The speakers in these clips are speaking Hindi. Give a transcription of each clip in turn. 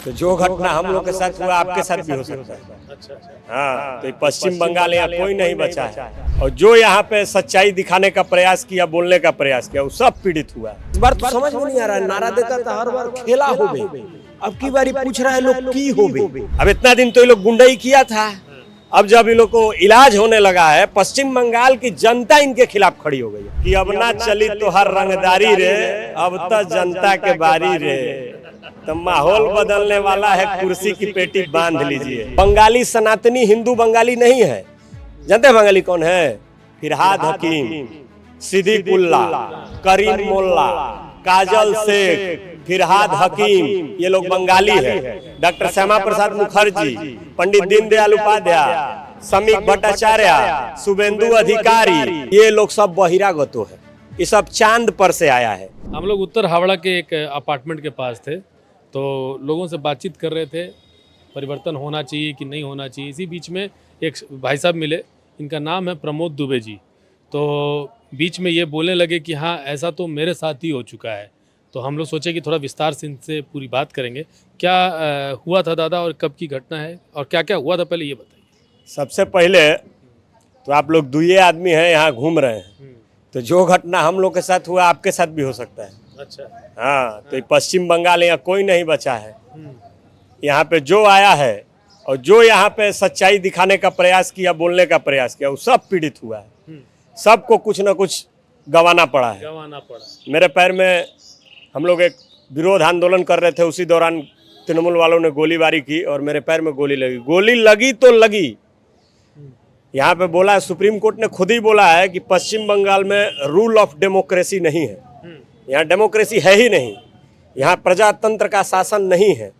तो जो घटना हम लोग के साथ हुआ आपके साथ भी हो सकता है। अच्छा। हाँ, तो पश्चिम बंगाल यहाँ कोई नहीं बचा है और जो यहाँ पे सच्चाई दिखाने का प्रयास किया, बोलने का प्रयास किया, वो सब पीड़ित हुआ है। इस बार तो समझ में नहीं आ रहा है, नारा देता था हर बार खेला हो गई, अब की बारी पूछ रहा है लोग की हो गई। अब इतना दिन तो ये लोग गुंडाई किया था, अब जब इन लोग को इलाज होने लगा है, पश्चिम बंगाल की जनता इनके खिलाफ खड़ी हो गई है कि अब ना चली तो हर रंगदारी रे, अब तो जनता के बारी रे। तो माहौल बदलने वाला है, कुर्सी की पेटी बांध लीजिए। बंगाली सनातनी हिंदू बंगाली नहीं है। जानते हैं बंगाली कौन है? फिरहाद हकीम, सिद्दीकुल्ला, करीम मोल्ला, काजल शेख, फिरहाद हकीम, ये लोग बंगाली है। डॉक्टर श्यामा प्रसाद मुखर्जी, पंडित दीनदयाल उपाध्याय, समीक भट्टाचार्य, शुभेंदु अधिकारी, ये लोग सब बहिरागतो है। ये सब चांद पर से आया है। हम लोग उत्तर हावड़ा के एक अपार्टमेंट के पास थे, तो लोगों से बातचीत कर रहे थे, परिवर्तन होना चाहिए कि नहीं होना चाहिए। इसी बीच में एक भाई साहब मिले, इनका नाम है प्रमोद दुबे जी। तो बीच में ये बोलने लगे कि हाँ, ऐसा तो मेरे साथ ही हो चुका है। तो हम लोग सोचे कि थोड़ा विस्तार से इनसे पूरी बात करेंगे। क्या हुआ था दादा और कब की घटना है और क्या क्या हुआ था, पहले ये बताइए। सबसे पहले तो आप लोग दुए आदमी हैं, यहाँ घूम रहे हैं, तो जो घटना हम लोग के साथ हुआ आपके साथ भी हो सकता है। अच्छा। हाँ, तो पश्चिम बंगाल यहाँ कोई नहीं बचा है। यहाँ पे जो आया है और जो यहाँ पे सच्चाई दिखाने का प्रयास किया, बोलने का प्रयास किया, वो सब पीड़ित हुआ है। सबको कुछ ना कुछ गंवाना पड़ा है। मेरे पैर में हम लोग एक विरोध आंदोलन कर रहे थे, उसी दौरान तृणमूल वालों ने गोलीबारी की और मेरे पैर में गोली लगी। गोली लगी तो लगी। यहाँ पे बोला है, सुप्रीम कोर्ट ने खुद ही बोला है कि पश्चिम बंगाल में रूल ऑफ डेमोक्रेसी नहीं है। यहाँ डेमोक्रेसी है ही नहीं, यहाँ प्रजातंत्र का शासन नहीं है,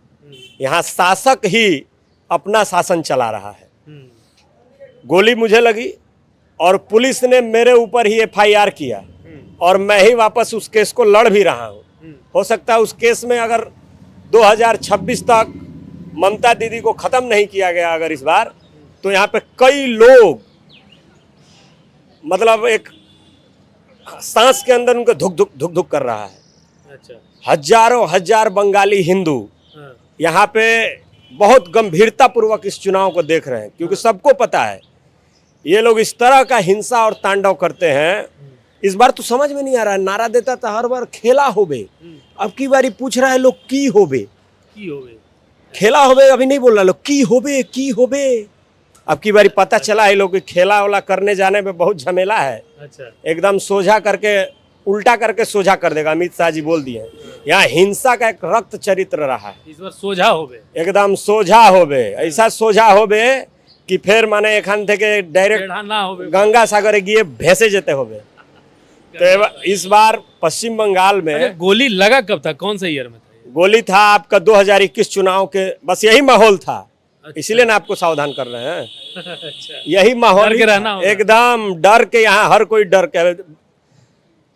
यहाँ शासक ही अपना शासन चला रहा है। गोली मुझे लगी और पुलिस ने मेरे ऊपर ही FIR किया और मैं ही वापस उस केस को लड़ भी रहा हूँ। हो सकता है उस केस में अगर 2026 तक ममता दीदी को खत्म नहीं किया गया अगर इस बार, तो यहाँ पे कई लोग, मतलब एक सांस के अंदर उनके धुक धुक धुक धुक कर रहा है। अच्छा। हजारों हजार बंगाली हिंदू यहाँ पे बहुत गंभीरता पूर्वक इस चुनाव को देख रहे हैं, क्योंकि सबको पता है ये लोग इस तरह का हिंसा और तांडव करते हैं। इस बार तो समझ में नहीं आ रहा है, नारा देता था हर बार खेला होबे, अब की बारी पूछ रहा है लोग की होबे। खेला होबे अभी नहीं बोल रहा, लोग की होबे। अब की बारी पता चला है लोग कि खेला वाला करने जाने में बहुत झमेला है। अच्छा। एकदम सोझा करके उल्टा करके सोझा कर देगा, अमित शाह जी बोल दिए। यहाँ हिंसा का एक रक्त चरित्र रहा है। इस बार सोझा होबे, एकदम सोझा होबे, ऐसा सोझा होबे कि फिर माने एखान थे डायरेक्ट गंगा सागर गिए भेसे जेते होबे। तो इस बार पश्चिम बंगाल में गोली लगा कब था, कौन से ईयर में था? गोली था आपका 2021 चुनाव के, बस यही माहौल था। अच्छा। इसीलिए ना आपको सावधान कर रहे हैं। अच्छा। यही माहौल एकदम डर के, यहाँ हर कोई डर के।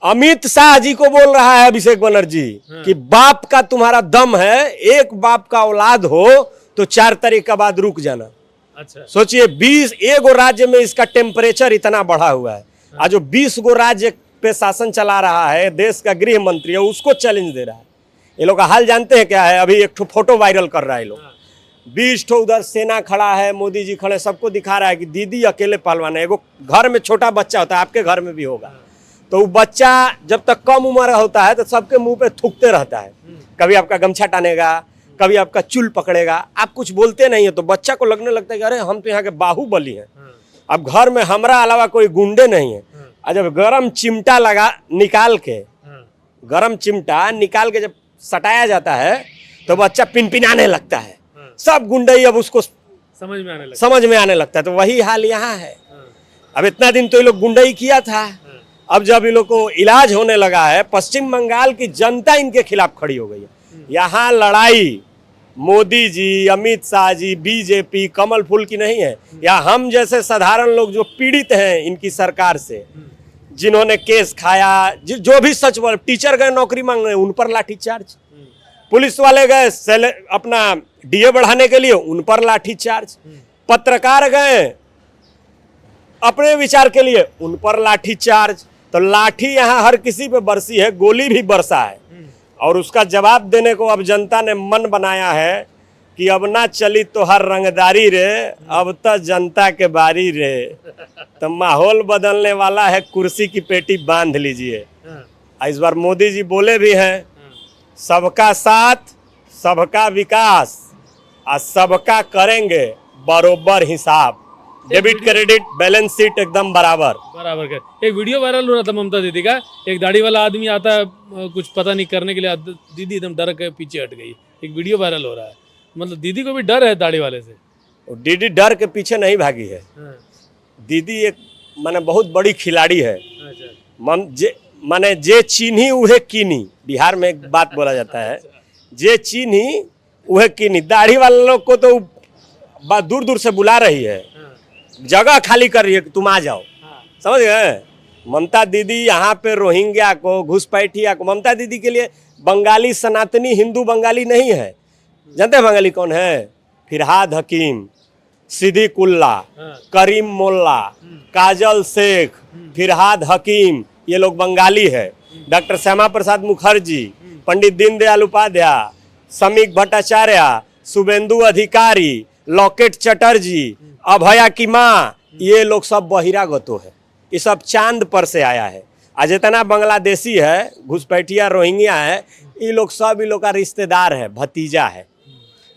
अमित शाह जी को बोल रहा है अभिषेक बनर्जी कि बाप का तुम्हारा दम है, एक बाप का औलाद हो तो 4 तारीख के बाद रुक जाना। अच्छा। सोचिए 20 गो राज्य में इसका टेम्परेचर इतना बढ़ा हुआ है। आज जो 20 गो राज्य पे शासन चला रहा है, देश का गृह मंत्री है, उसको चैलेंज दे रहा है। ये लोग का हाल जानते हैं क्या है? अभी एक फोटो वायरल कर रहा है लोग, 20 ठो उधर सेना खड़ा है, मोदी जी खड़े, सबको दिखा रहा है कि दीदी अकेले पहलवान है। एगो घर में छोटा बच्चा होता है, आपके घर में भी होगा, तो वो बच्चा जब तक कम उम्र होता है तो सबके मुंह पे थूकते रहता है। कभी आपका गमछा टानेगा, कभी आपका चुल पकड़ेगा, आप कुछ बोलते नहीं है तो बच्चा को लगने लगता है कि अरे हम तो यहाँ के बाहुबली हैं। अब घर में हमारा अलावा कोई गुंडे नहीं है। जब गरम चिमटा निकाल के जब सटाया जाता है तो बच्चा पिनपिनाने लगता है। सब गुंडे अब उसको समझ में आने लगता है। तो वही हाल यहाँ है। अब इतना दिन तो ये लोग गुंडाई किया था, अब जब इन लोग को इलाज होने लगा है, पश्चिम बंगाल की जनता इनके खिलाफ खड़ी हो गई है। यहाँ लड़ाई मोदी जी, अमित शाह जी, बीजेपी, कमल फूल की नहीं है। या हम जैसे साधारण लोग जो पीड़ित हैं इनकी सरकार से, जिन्होंने केस खाया, जो भी सच बोल, टीचर गए नौकरी मांगने उन पर लाठीचार्ज, पुलिस वाले गए अपना DA बढ़ाने के लिए उन पर लाठीचार्ज, पत्रकार गए अपने विचार के लिए उन पर लाठीचार्ज। तो लाठी यहाँ हर किसी पे बरसी है, गोली भी बरसा है और उसका जवाब देने को अब जनता ने मन बनाया है कि अब ना चली तो हर रंगदारी रे, अब तो जनता के बारी रे। तो माहौल बदलने वाला है, कुर्सी की पेटी बांध लीजिए। इस बार मोदी जी बोले भी हैं, सबका साथ सबका विकास और सबका करेंगे बरोबर हिसाब। डेबिट क्रेडिट बैलेंस शीट एकदम बराबर कर। एक वीडियो वायरल हो रहा था ममता दीदी का, एक दाढ़ी वाला आदमी आता है कुछ पता नहीं करने के लिए, दीदी एकदम डर के पीछे हट गई। एक वीडियो वायरल हो रहा है, मतलब दीदी को भी डर है दाढ़ी वाले से। दीदी डर के पीछे नहीं भागी है। दीदी एक माने बहुत बड़ी खिलाड़ी है। माने जे चीन्ही उहे कीनी, बिहार में एक बात बोला जाता है, जे चीन्ही उहे कीनी। दाढ़ी वाले लोग को तो दूर दूर से बुला रही है, जगह खाली कर रही है कि तुम आ जाओ। समझ गए? ममता दीदी यहाँ पे रोहिंग्या को, घुसपैठिया को, ममता दीदी के लिए बंगाली सनातनी हिंदू बंगाली नहीं है। जानते हैं बंगाली कौन है? फिरहाद हकीम, सिद्दीकुल्ला, करीम मोल्ला, काजल शेख, फिरहाद हकीम, ये लोग बंगाली है। डॉक्टर श्यामा प्रसाद मुखर्जी, पंडित दीनदयाल उपाध्याय, समीक भट्टाचार्य, शुभेंदु अधिकारी, लॉकेट चटर्जी, अभया की माँ, ये लोग सब बहिरागतो है। ये सब चांद पर से आया है। आज जितना बांग्लादेशी है, घुसपैठिया, रोहिंग्या है, ये लोग सब ये लोग का रिश्तेदार है, भतीजा है।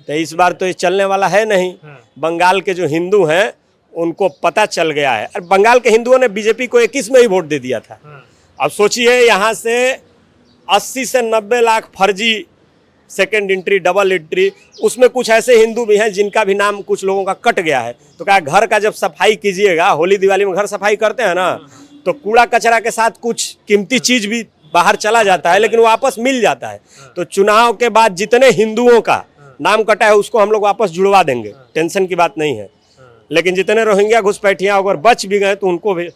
तो इस बार तो ये चलने वाला है नहीं। बंगाल के जो हिंदू हैं उनको पता चल गया है। और बंगाल के हिंदुओं ने बीजेपी को 21 में ही वोट दे दिया था। अब सोचिए यहाँ से 80 से 90 लाख फर्जी सेकेंड एंट्री, डबल एंट्री, उसमें कुछ ऐसे हिंदू भी हैं जिनका भी नाम कुछ लोगों का कट गया है। तो क्या घर का जब सफाई कीजिएगा, होली दिवाली में घर सफाई करते हैं ना, तो कूड़ा कचरा के साथ कुछ कीमती चीज भी बाहर चला जाता है, लेकिन वापस मिल जाता है। तो चुनाव के बाद जितने हिंदुओं का नाम कटा है उसको हम लोग वापस जुड़वा देंगे, टेंशन की बात नहीं है। लेकिन जितने रोहिंग्या घुसपैठिया अगर बच भी गए तो उनको भी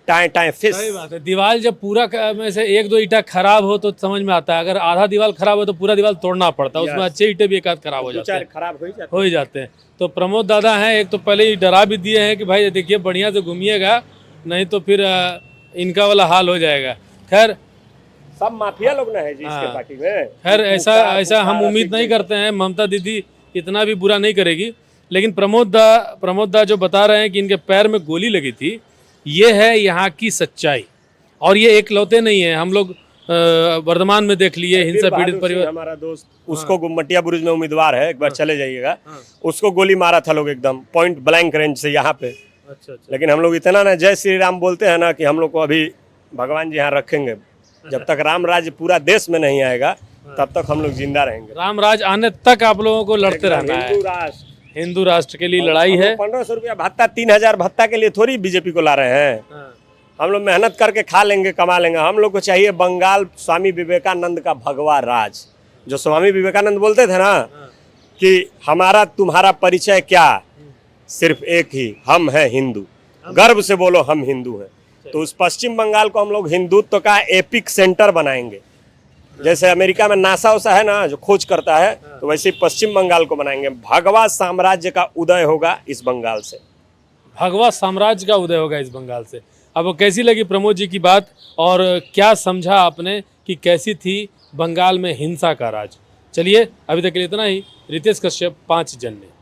टाएं टाएं फिस। सही बात है। दीवार जब पूरा में से एक दो ईंटा खराब हो तो समझ में आता है, अगर आधा दीवार खराब हो तो पूरा दीवार तोड़ना पड़ता है। उसमें अच्छे ईंटे भी एक आध खराब हो जाते हैं, खराब हो ही जाते हैं। तो प्रमोद दादा हैं, एक तो पहले ही डरा भी दिए हैं कि भाई देखिए बढ़िया से घूमिएगा, नहीं तो फिर इनका वाला हाल हो जाएगा। खैर सब माफिया लोग ना है जी इसके पार्टी में। खैर ऐसा हम उम्मीद नहीं करते हैं, ममता दीदी इतना भी बुरा नहीं करेगी। लेकिन प्रमोद दा जो बता रहे हैं कि इनके पैर में गोली लगी थी, ये है यहाँ की सच्चाई। और ये एक लौते नहीं है, हम लोग वर्धमान में देख लिए हिंसा पीड़ित परिवार। हमारा दोस्त उसको गुम्मटिया बुरुज में उम्मीदवार है, एक बार चले जाइएगा। उसको गोली मारा था लोग एकदम पॉइंट ब्लैंक रेंज से यहाँ पे। अच्छा। लेकिन हम लोग इतना ना जय श्री राम बोलते हैं ना कि हम लोग को अभी भगवान जी यहाँ रखेंगे। जब तक राम राज्य पूरा देश में नहीं आएगा तब तक हम लोग जिंदा रहेंगे। राम राज आने तक आप लोगों को लड़ते रहना है। हिंदू राष्ट्र के लिए लड़ाई है। 1500 रुपया भत्ता, 3000 भत्ता के लिए थोड़ी बीजेपी को ला रहे हैं। हम लोग मेहनत करके खा लेंगे, कमा लेंगे। हम लोग को चाहिए बंगाल स्वामी विवेकानंद का भगवा राज। जो स्वामी विवेकानंद बोलते थे ना कि हमारा तुम्हारा परिचय क्या, सिर्फ एक ही, हम हैं हिंदू। गर्व से बोलो हम हिंदू हैं। तो उस पश्चिम बंगाल को हम लोग हिंदुत्व का एपिक सेंटर बनाएंगे। जैसे अमेरिका में नासा वसा है ना जो खोज करता है, तो वैसे ही पश्चिम बंगाल को बनाएंगे। भगवा साम्राज्य का उदय होगा इस बंगाल से। भगवा साम्राज्य का उदय होगा इस बंगाल से। अब कैसी लगी प्रमोद जी की बात, और क्या समझा आपने कि कैसी थी बंगाल में हिंसा का राज? चलिए अभी तक के लिए इतना ही। रितेश कश्यप, 5 जनने।